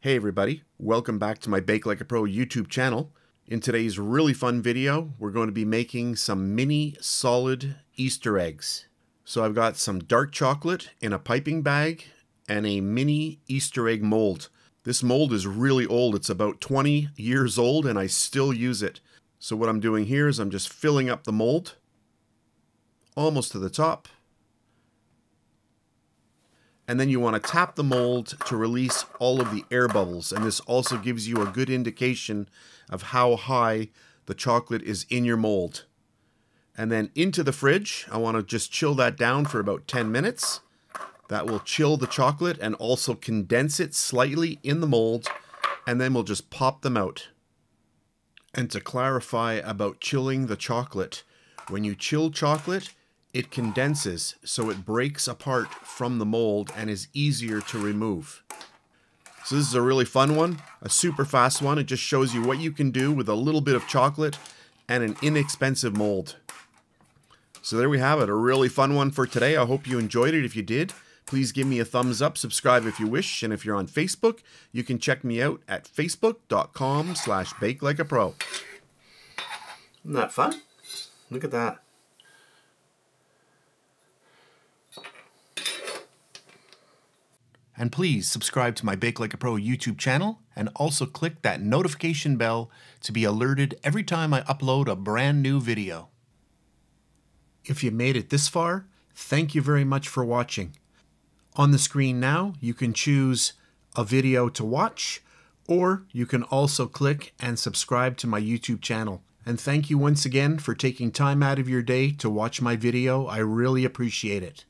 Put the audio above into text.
Hey everybody, welcome back to my Bake Like a Pro YouTube channel. In today's really fun video, we're going to be making some mini solid Easter eggs. So I've got some dark chocolate in a piping bag and a mini Easter egg mold. This mold is really old, it's about 20 years old and I still use it. So what I'm doing here is I'm just filling up the mold almost to the top. And then you want to tap the mold to release all of the air bubbles. And this also gives you a good indication of how high the chocolate is in your mold. And then into the fridge, I want to just chill that down for about 10 minutes. That will chill the chocolate and also condense it slightly in the mold. And then we'll just pop them out. And to clarify about chilling the chocolate, when you chill chocolate, it condenses, so it breaks apart from the mold and is easier to remove. So this is a really fun one, a super fast one. It just shows you what you can do with a little bit of chocolate and an inexpensive mold. So there we have it, a really fun one for today. I hope you enjoyed it. If you did, please give me a thumbs up, subscribe if you wish, and if you're on Facebook, you can check me out at facebook.com/BakeLikeAPro. Isn't that fun? Look at that. And please subscribe to my Bake Like a Pro YouTube channel and also click that notification bell to be alerted every time I upload a brand new video. If you made it this far, thank you very much for watching. On the screen now, you can choose a video to watch, or you can also click and subscribe to my YouTube channel. And thank you once again for taking time out of your day to watch my video. I really appreciate it.